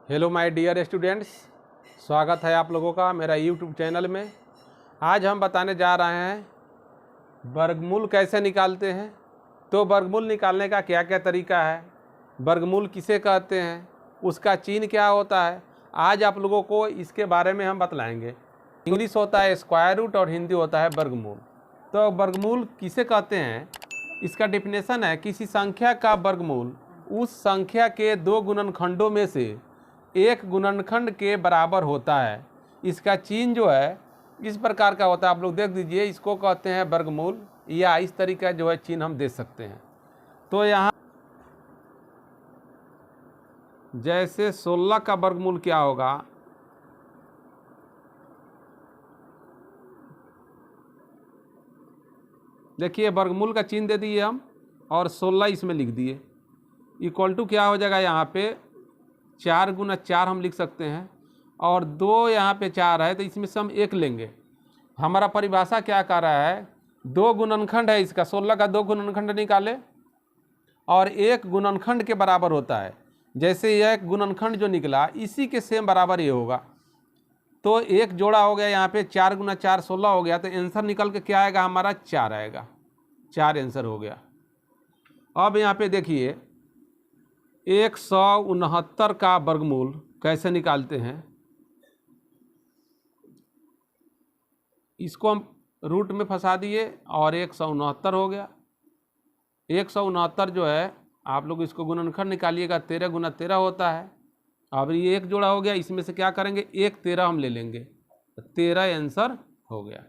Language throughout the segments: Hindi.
हेलो माय डियर स्टूडेंट्स, स्वागत है आप लोगों का मेरा यूट्यूब चैनल में। आज हम बताने जा रहे हैं वर्गमूल कैसे निकालते हैं। तो वर्गमूल निकालने का क्या क्या तरीका है, वर्गमूल किसे कहते हैं, उसका चिन्ह क्या होता है, आज आप लोगों को इसके बारे में हम बतलाएंगे। इंग्लिश होता है स्क्वायर रूट और हिंदी होता है वर्गमूल। तो वर्गमूल किसे कहते हैं, इसका डेफिनेशन है किसी संख्या का वर्गमूल उस संख्या के दो गुणनखंडों में से एक गुणनखंड के बराबर होता है। इसका चिन्ह जो है इस प्रकार का होता है, आप लोग देख दीजिए, इसको कहते हैं वर्गमूल, या इस तरीके जो है चिन्ह हम दे सकते हैं। तो यहाँ जैसे 16 का वर्गमूल क्या होगा, देखिए वर्गमूल का चिन्ह दे दिए हम और 16 इसमें लिख दिए। इक्वल टू क्या हो जाएगा, यहाँ पे 4 गुना 4 हम लिख सकते हैं, और 2 यहाँ पे 4 है तो इसमें से हम 1 लेंगे। हमारा परिभाषा क्या कर रहा है, 2 गुणनखंड है इसका, 16 का 2 गुणनखंड निकाले और 1 गुणनखंड के बराबर होता है। जैसे यह एक गुणनखंड जो निकला इसी के सेम बराबर ये होगा, तो 1 जोड़ा हो गया, यहाँ पे 4 गुना 4 16 हो गया, तो आंसर निकल के क्या आएगा हमारा 4 आएगा, 4 आंसर हो गया। अब यहाँ पे देखिए 169 का वर्गमूल कैसे निकालते हैं। इसको हम रूट में फंसा दिए और 169 हो गया। 169 जो है आप लोग इसको गुणनखंड निकालिएगा, 13 गुना 13 होता है। अब ये 1 जोड़ा हो गया, इसमें से क्या करेंगे 1 13 हम ले लेंगे, 13 आंसर हो गया।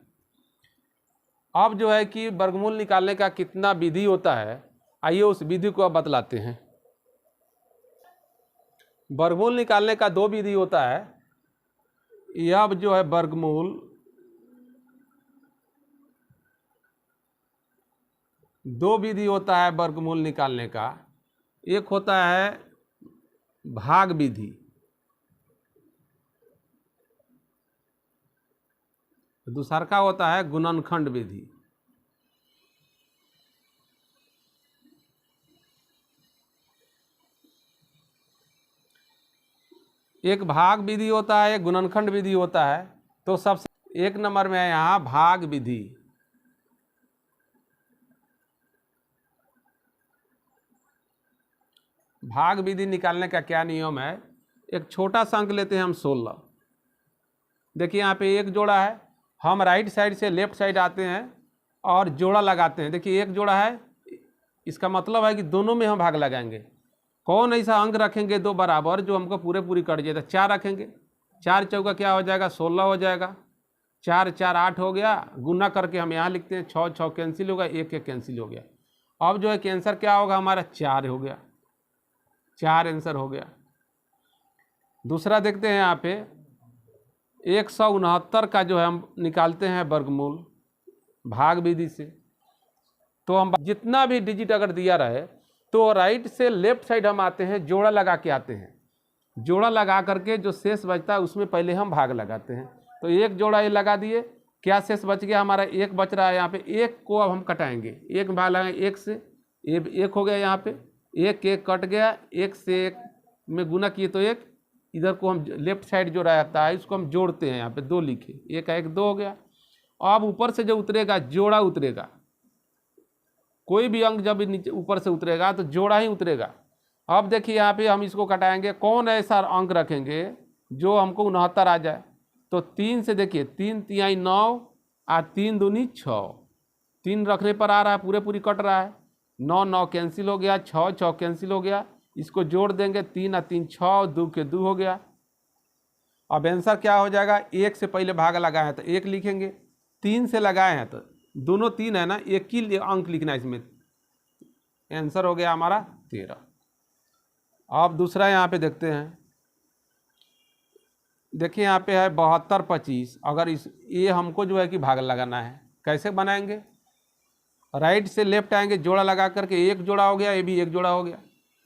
अब जो है कि वर्गमूल निकालने का कितना विधि होता है, आइए उस विधि को अब बतलाते हैं। वर्गमूल निकालने का 2 विधि होता है। यह जो है वर्गमूल 2 विधि होता है वर्गमूल निकालने का। एक होता है भाग विधि, दूसरा का होता है गुणनखंड विधि। एक भाग विधि होता है, एक गुणनखंड विधि होता है। तो सबसे 1 नंबर में है यहाँ भाग विधि। भाग विधि निकालने का क्या नियम है, एक छोटा सा अंक लेते हैं हम 16। देखिए यहाँ पे 1 जोड़ा है, हम राइट साइड से लेफ्ट साइड आते हैं और जोड़ा लगाते हैं। देखिए 1 जोड़ा है, इसका मतलब है कि दोनों में हम भाग लगाएंगे। कौन ऐसा अंक रखेंगे 2 बराबर जो हमको पूरी कट जाए, तो 4 रखेंगे। 4 चौका क्या हो जाएगा 16 हो जाएगा, 4 4 8 हो गया। गुना करके हम यहाँ लिखते हैं, 6 6 कैंसिल होगा, 1 1 कैंसिल हो गया। अब जो है कि आंसर क्या होगा हमारा 4 हो गया, 4 आंसर हो गया। दूसरा देखते हैं यहाँ पे 169 का जो है हम निकालते हैं वर्गमूल भाग विधि से। तो हम जितना भी डिजिट अगर दिया रहे तो राइट से लेफ्ट साइड हम आते हैं, जोड़ा लगा के आते हैं। जोड़ा लगा करके जो शेष बचता है उसमें पहले हम भाग लगाते हैं। तो 1 जोड़ा ये लगा दिए, क्या शेष बच गया हमारा 1 बच रहा है। यहाँ पे 1 को अब हम कटाएंगे, 1 भाग लगाएंगे 1 से, 1 हो गया। यहाँ पे 1 1 कट गया, 1 से 1 में गुना किए तो 1, इधर को हम लेफ्ट साइड जो रहता है इसको हम जोड़ते हैं। यहाँ पे 2 लिखे, 1 1 2 हो गया। अब ऊपर से जो उतरेगा जोड़ा उतरेगा, कोई भी अंक जब नीचे ऊपर से उतरेगा तो जोड़ा ही उतरेगा। अब देखिए यहाँ पे हम इसको कटाएंगे, कौन ऐसा अंक रखेंगे जो हमको 69 आ जाए। तो 3 से देखिए 3 तिहाई 9 और 3 दूनी 6, 3 रखने पर आ रहा है, पूरी कट रहा है। 9 9 कैंसिल हो गया, 6 6 कैंसिल हो गया। इसको जोड़ देंगे, 3 और 3 6, 2 के 2 हो गया। अब आंसर क्या हो जाएगा, 1 से पहले भाग लगाए हैं तो 1 लिखेंगे, 3 से लगाए हैं तो दोनों 3 है ना, 1 ही अंक लिखना है इसमें। आंसर हो गया हमारा 13। अब दूसरा यहाँ पे देखते हैं, देखिए यहाँ पे है 72 25। अगर ये हमको जो है कि भाग लगाना है, कैसे बनाएंगे, राइट से लेफ्ट आएंगे, जोड़ा लगा करके 1 जोड़ा हो गया, ये भी 1 जोड़ा हो गया।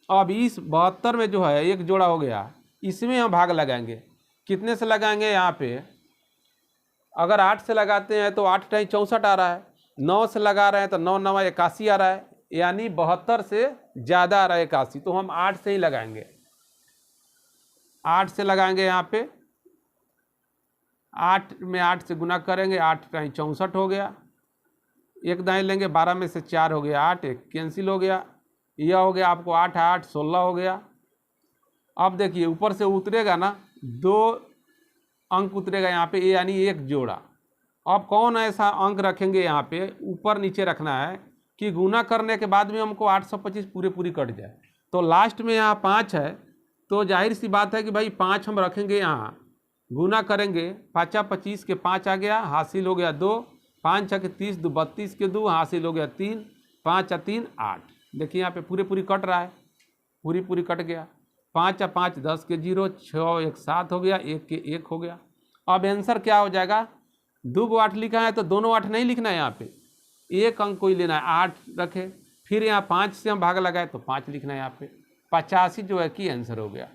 अब इस 72 में जो है 1 जोड़ा हो गया, इसमें हम भाग लगाएंगे। कितने से लगाएंगे, यहाँ पे अगर 8 से लगाते हैं तो 8 टाइम 64 आ रहा है, 9 से लगा रहे हैं तो 9 9 81 आ रहा है, यानी 72 से ज़्यादा आ रहा है 81, तो हम 8 से ही लगाएंगे। 8 से लगाएंगे यहाँ पे, 8 में 8 से गुना करेंगे, 8 टाइम 64 हो गया। एक दाएँ लेंगे, 12 में से 4 हो गया 8, एक कैंसिल हो गया। यह हो गया आपको 8 8 16 हो गया। अब देखिए ऊपर से उतरेगा ना, 2 अंक उतरेगा यहाँ पे, यानी एक जोड़ा। अब कौन ऐसा अंक रखेंगे यहाँ पे, ऊपर नीचे रखना है कि गुना करने के बाद में हमको 825 पूरी कट जाए। तो लास्ट में यहाँ 5 है, तो जाहिर सी बात है कि भाई 5 हम रखेंगे यहाँ, गुना करेंगे, 5 25 के 5 आ गया, हासिल हो गया 2, 5 6 के 30, 2 32 के 2, हासिल हो गया 3, 5 3 8। देखिए यहाँ पे पूरी कट रहा है, पूरी कट गया। 5 5 10 के 0, 6 1 7 हो गया, 1 के 1 हो गया। अब आंसर क्या हो जाएगा, 2 को 8 लिखा है तो दोनों 8 नहीं लिखना है, यहाँ पे एक अंक कोई लेना है, 8 रखे। फिर यहाँ 5 से हम भाग लगाए तो 5 लिखना है यहाँ पे, 85 जो है कि आंसर हो गया।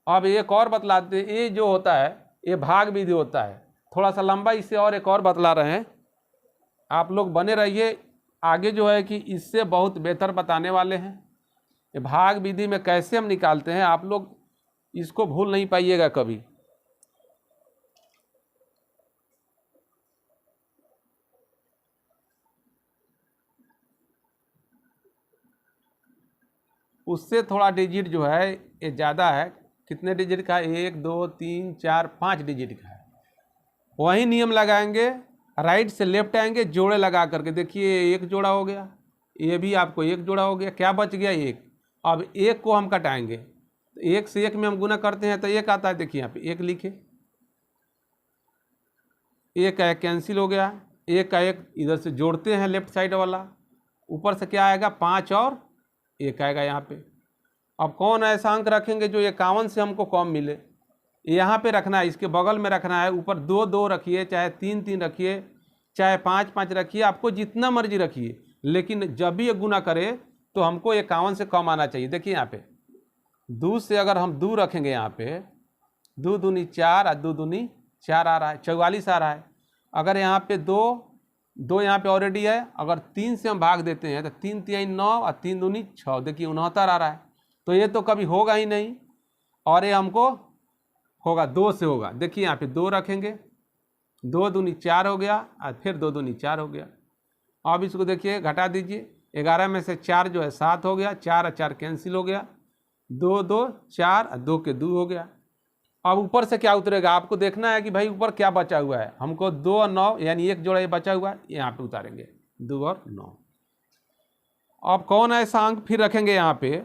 अब एक और बतलाते हैं, ये जो होता है ये भाग विधि होता है, थोड़ा सा लंबा, इसे और एक और बतला रहे हैं। आप लोग बने रहिए, आगे जो है कि इससे बहुत बेहतर बताने वाले हैं। ये भाग विधि में कैसे हम निकालते हैं, आप लोग इसको भूल नहीं पाइएगा कभी। उससे थोड़ा डिजिट जो है ये ज़्यादा है। कितने डिजिट का है, 1 2 3 4 5 डिजिट का है। वही नियम लगाएंगे, राइट से लेफ्ट आएंगे, जोड़े लगा करके देखिए, एक जोड़ा हो गया, ये भी आपको एक जोड़ा हो गया, क्या बच गया, एक। अब एक को हम कटाएंगे, तो 1 से 1 में हम गुना करते हैं तो 1 आता है। देखिए यहाँ पे 1 लिखे, 1 का 1 कैंसिल हो गया, 1 का 1 इधर से जोड़ते हैं लेफ्ट साइड वाला, ऊपर से क्या आएगा, 5 और 1 आएगा यहाँ पे। अब कौन ऐसा अंक रखेंगे जो 51 से हमको कम मिले, यहाँ पे रखना है, इसके बगल में रखना है। ऊपर 2 2 रखिए, चाहे 3 3 रखिए, चाहे 5 5 रखिए, आपको जितना मर्जी रखिए, लेकिन जब भी ये गुना करे तो हमको 51 से कम आना चाहिए। देखिए यहाँ पे 2 से अगर हम 2 रखेंगे, यहाँ पे 2 दूनी 4 और 2 दूनी 4 आ रहा है, 44 आ रहा है। अगर यहाँ पे 2 2 यहाँ पे ऑलरेडी है, अगर 3 से हम भाग देते हैं तो 3 3 9 और 3 दूनी 6, देखिए 69 आ रहा है। तो ये तो कभी होगा ही नहीं, और ये हमको होगा 2 से होगा। देखिए यहाँ पे 2 रखेंगे, 2 दूनी 4 हो गया, और फिर 2 दूनी 4 हो गया। अब इसको देखिए घटा दीजिए, 11 में से 4 जो है 7 हो गया, 4 और 4 कैंसिल हो गया, 2 2 4 और 2 के 2 हो गया। अब ऊपर से क्या उतरेगा, आपको देखना है कि भाई ऊपर क्या बचा हुआ है। हमको 2 और 9 यानी एक जोड़ा ये बचा हुआ है, यहाँ पे उतारेंगे 2 और 9। अब कौन ऐसा अंक फिर रखेंगे, यहाँ पे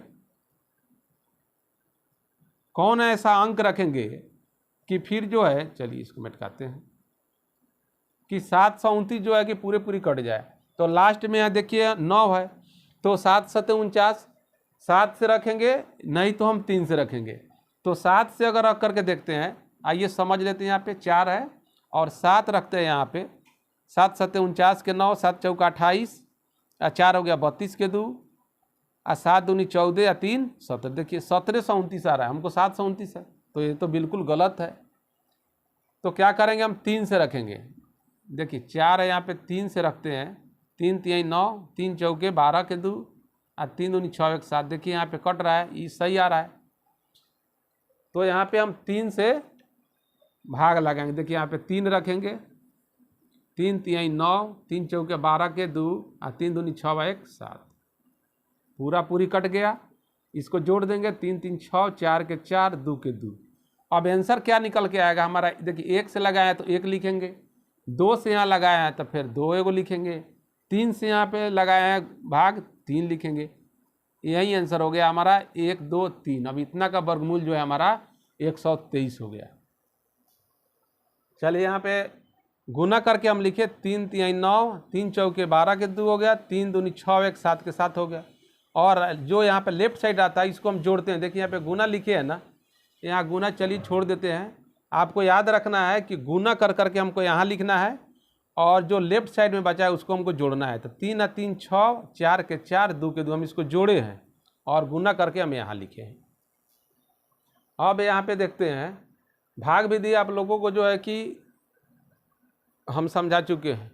कौन ऐसा अंक रखेंगे कि फिर जो है, चलिए इसको मिटाते हैं, कि 729 जो है कि पूरी कट जाए। तो लास्ट में यहाँ देखिए 9 है, तो 7 7 49, 7 से रखेंगे, नहीं तो हम 3 से रखेंगे। तो 7 से अगर रख करके देखते हैं, आइए समझ लेते हैं। यहाँ पे 4 है और 7 रखते हैं यहाँ पे, 7 7 49 के 9, 7 चौका 28, 4 हो गया 32 के 2, और 7 दूनी 14 या 3 17। देखिए 1729 आ रहा है, हमको 729 है, तो ये तो बिल्कुल गलत है। तो क्या करेंगे, हम 3 से रखेंगे। देखिए 4 है यहाँ पे, 3 से रखते हैं, 3 3 9, 3 चौके 12 के 2, और 3 दूनी 6 1 7। देखिए यहाँ पे कट रहा है, ये सही आ रहा है। तो यहाँ पे हम 3 से भाग लगाएंगे। देखिए यहाँ पे 3 रखेंगे, 3 3 9, 3 चौके 12 के 2, और 3 दूनी 6 1 7, पूरी कट गया। इसको जोड़ देंगे, 3 3 6, 4 के 4, 2 के 2। अब आंसर क्या निकल के आएगा हमारा, देखिए 1 से लगाया तो 1 लिखेंगे, 2 से यहाँ लगाया है तो फिर 2 एगो लिखेंगे, 3 से यहाँ पे लगाया है भाग, 3 लिखेंगे। यही आंसर हो गया हमारा 1 2 3। अब इतना का वर्गमूल जो है हमारा 123 हो गया। चलिए यहाँ पे गुना करके हम लिखे, 3 3 9, 3 चौके 12 के 2 हो गया, 3 दूनी 6 1 7 के 7 हो गया। और जो यहाँ पे लेफ्ट साइड आता है इसको हम जोड़ते हैं। देखिए यहाँ पे गुना लिखे है ना, यहाँ गुना चलिए छोड़ देते हैं। आपको याद रखना है कि गुना कर करके हमको यहाँ लिखना है, और जो लेफ्ट साइड में बचा है उसको हमको जोड़ना है। तो 3 और 3 6, 4 के 4, 2 के 2, हम इसको जोड़े हैं और गुना करके हम यहाँ लिखे हैं। अब यहाँ पे देखते हैं भाग विधि, आप लोगों को जो है कि हम समझा चुके हैं।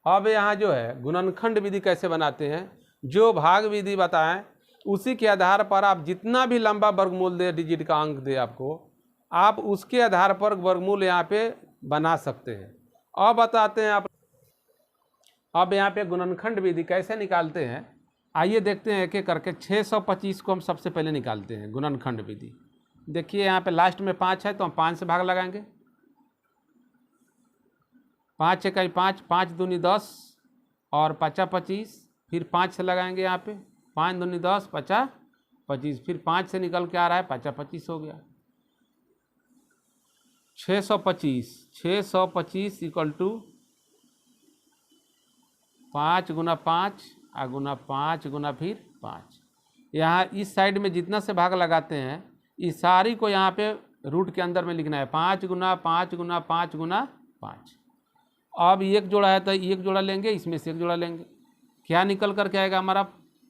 अब यहाँ जो है गुणनखंड विधि कैसे बनाते हैं, जो भाग विधि बताएं उसी के आधार पर आप जितना भी लंबा वर्गमूल दे, डिजिट का अंक दे आपको, आप उसके आधार पर वर्गमूल यहाँ पे बना सकते हैं। अब बताते हैं आप, अब यहाँ पे गुणनखंड विधि कैसे निकालते हैं, आइए देखते हैं एक एक करके। 625 को हम सबसे पहले निकालते हैं गुणनखंड विधि। देखिए यहाँ पे लास्ट में 5 है तो हम 5 से भाग लगाएंगे। 5 इकाई 5, 5 दूनी 10 और 5 25, फिर 5 से लगाएंगे यहाँ पे, 5 दूनी 10, 50 25, फिर 5 से निकल के आ रहा है 50 25 हो गया। 625 इक्वल टू 5 गुना 5 गुना 5 गुना फिर 5। यहाँ इस साइड में जितना से भाग लगाते हैं इस सारी को यहाँ पे रूट के अंदर में लिखना है, 5 गुना 5 गुना 5 गुना 5। अब एक जोड़ा है तो एक जोड़ा लेंगे, इसमें से एक जोड़ा लेंगे, क्या निकल कर के आएगा हमारा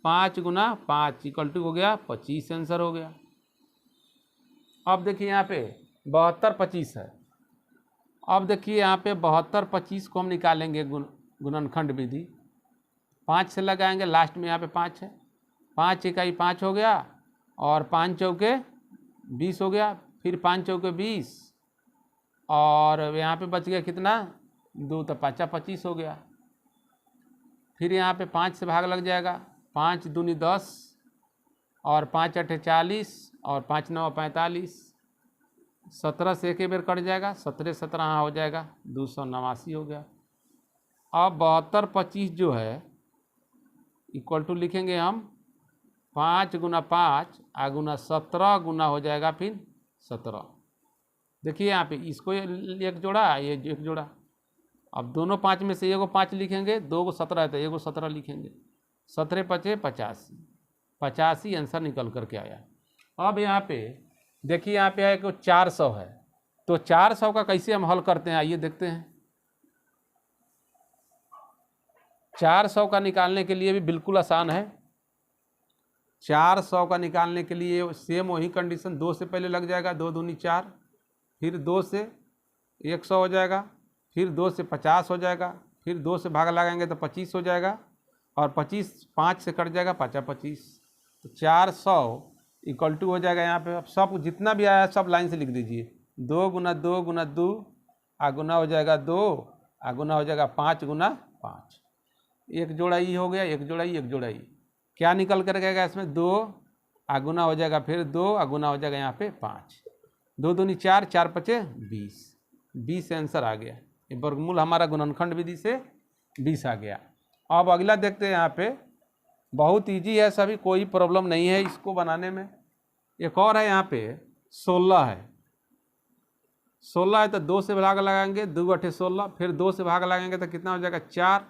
5 गुना 5 इक्वल टू हो गया 25, आंसर हो गया। अब देखिए यहाँ पे 72 25 है। अब देखिए यहाँ पे 72 25 को हम निकालेंगे गुणनखंड विधि। 5 से लगाएंगे, लास्ट में यहाँ पे 5 है, 5 इकाई 5 हो गया और 5 चौके 20 हो गया, फिर 5 चौके 20 और यहाँ पे बच गया कितना 2, तो 5 25 हो गया। फिर यहाँ पे 5 से भाग लग जाएगा, 5 दूनी 10 और 5 8 40 और 5 9 45, 17 से एक बार कट जाएगा, 17 17 हो जाएगा, 289 हो गया। अब 72 25 जो है इक्वल टू लिखेंगे हम 5 गुना 5 गुना 17 गुना हो जाएगा फिर 17। देखिए यहाँ पे इसको एक जोड़ा, ये एक जोड़ा। अब दोनों 5 में से एगो 5 लिखेंगे, 2 को 17 है तो एगो 17 लिखेंगे, 17 5 85, 85 आंसर निकल करके आया। अब यहाँ पे देखिए यहाँ पे है कि 400 है, तो 400 का कैसे हम हल करते हैं आइए देखते हैं। 400 का निकालने के लिए भी बिल्कुल आसान है। 400 का निकालने के लिए सेम वही कंडीशन, 2 से पहले लग जाएगा, 2 दूनी 4, फिर 2 से 100 हो जाएगा, फिर 2 से 50 हो जाएगा, फिर 2 से भाग लगाएंगे तो 25 हो जाएगा और 25 5 से कट जाएगा 50 25, तो 400 इक्वल टू हो जाएगा। यहाँ पे अब सब जितना भी आया सब लाइन से लिख दीजिए, 2 गुना 2 गुना 2 गुना हो जाएगा 2 गुना हो जाएगा 5 गुना 5, एक जोड़ा ई हो गया, एक जोड़ा ई, एक जोड़ा ई, क्या निकल कर गएगा इसमें 2 गुना हो जाएगा, फिर 2 गुना हो जाएगा यहाँ पे 5, 2 दूनी 4, 4 5 20, 20 आंसर आ गया। ये वर्गमूल हमारा गुणनखंड विधि से 20 आ गया। अब अगला देखते हैं, यहाँ पे बहुत इजी है, सभी कोई प्रॉब्लम नहीं है इसको बनाने में। एक और है यहाँ पे 16 है, 16 है तो 2 से भाग लगाएंगे, 2 8 16, फिर 2 से भाग लगाएंगे तो कितना हो जाएगा 4,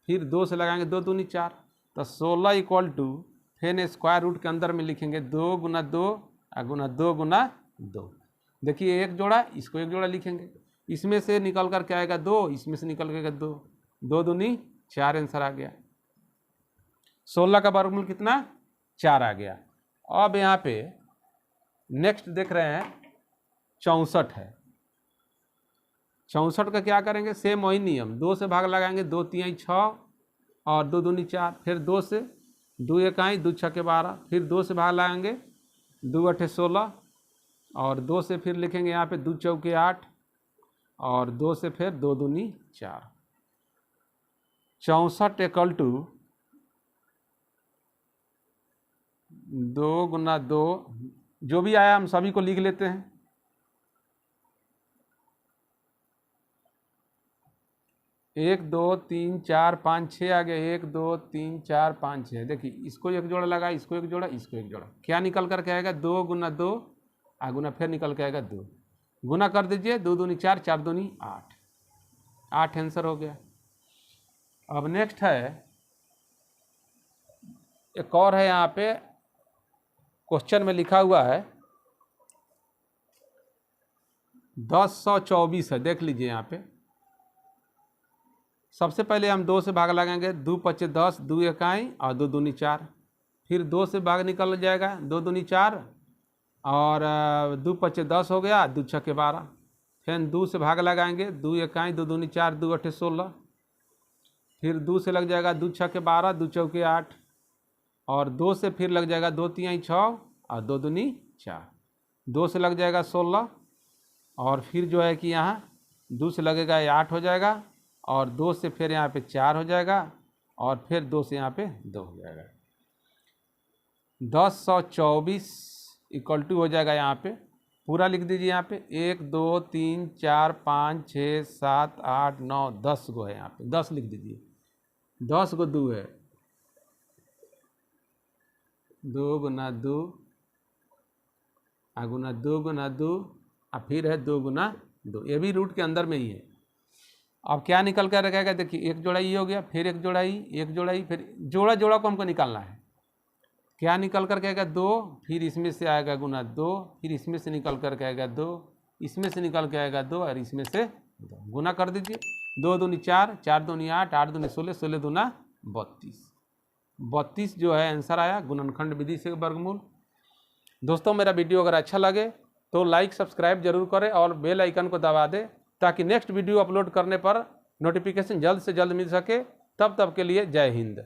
फिर 2 से लगाएंगे 2 दूनी 4, तो 16 इक्वल टू फिर स्क्वायर रूट के अंदर में लिखेंगे 2 गुना 2 गुना 2 गुना 2। देखिए एक जोड़ा, इसको एक जोड़ा लिखेंगे, इसमें से निकल कर के आएगा 2, इसमें से निकल के 2, 2 दूनी 4 आंसर आ गया। 16 का वर्गमूल कितना 4 आ गया। अब यहाँ पे नेक्स्ट देख रहे हैं 64 है। 64 का क्या करेंगे, सेम वही नियम, 2 से भाग लगाएंगे, 2 3 6 और 2 दूनी 4, फिर 2 से 2 1 2 6 12, फिर 2 से भाग लगाएंगे, 2 8 16 और 2 से फिर लिखेंगे यहाँ पे 2 चौके 8 और 2 से फिर 2 दूनी 4। 64 इक्वल टू 2 गुना 2, जो भी आया हम सभी को लिख लेते हैं। 1 2 3 4 5 6 आ गया, 1 2 3 4 5 6। देखिए इसको एक जोड़ा लगा, इसको एक जोड़ा, इसको एक जोड़ा, क्या निकल कर के आएगा 2 गुना 2 गुना फिर निकल के आएगा 2, गुना कर दीजिए, 2 दूनी 4, 4 दूनी 8, 8 आंसर हो गया। अब नेक्स्ट है एक और है, यहाँ पे क्वेश्चन में लिखा हुआ है 1024 है, देख लीजिए यहाँ पे। सबसे पहले हम 2 से भाग लगाएंगे, 2 5 10, 2 1 और 2 दूनी 4, फिर 2 से भाग निकल जाएगा, 2 दूनी 4 और 2 5 10 हो गया, 2 6 12, फिर 2 से भाग लगाएंगे, 2 1 2 दूनी 4, 2 8 16, फिर 2 से लग जाएगा, 2 6 12, 2 चौके 8 और 2 से फिर लग जाएगा 2 तिहाई 6 और 2 दूनी 4, 2 से लग जाएगा 16 और फिर जो है कि यहाँ 2 से लगेगा 8 हो जाएगा और 2 से फिर यहाँ पे 4 हो जाएगा और फिर 2 से यहाँ पे 2 हो जाएगा। 1024 इक्वल टू हो जाएगा यहाँ पे, पूरा लिख दीजिए यहाँ पे 1 2 3 4 5 6 7 8 9 10 गो है यहाँ पे, 10 लिख दीजिए। 10 गो 2 है, 2 गुना 2 गुना 2 गुना 2 और फिर है 2 गुना 2, ये भी रूट के अंदर में ही है। अब क्या निकल कर रखेगा, देखिए एक जोड़ा ये हो गया, फिर एक जोड़ा ही, एक जोड़ा ही, फिर जोड़ा जोड़ा को हमको निकालना है। क्या निकल कर के आएगा 2, फिर इसमें से आएगा गुना 2, फिर इसमें से निकल कर के आएगा 2, इसमें से निकल के आएगा 2 और इसमें से 2, गुना कर दीजिए। 2 दूनी 4, 4 दूनी 8, 8 दूनी 16, 16 दूना 32, 32 जो है आंसर आया गुणनखंड विधि से वर्गमूल। दोस्तों मेरा वीडियो अगर अच्छा लगे तो लाइक सब्सक्राइब जरूर करें और बेल आइकन को दबा दें ताकि नेक्स्ट वीडियो अपलोड करने पर नोटिफिकेशन जल्द से जल्द मिल सके। तब के लिए जय हिंद।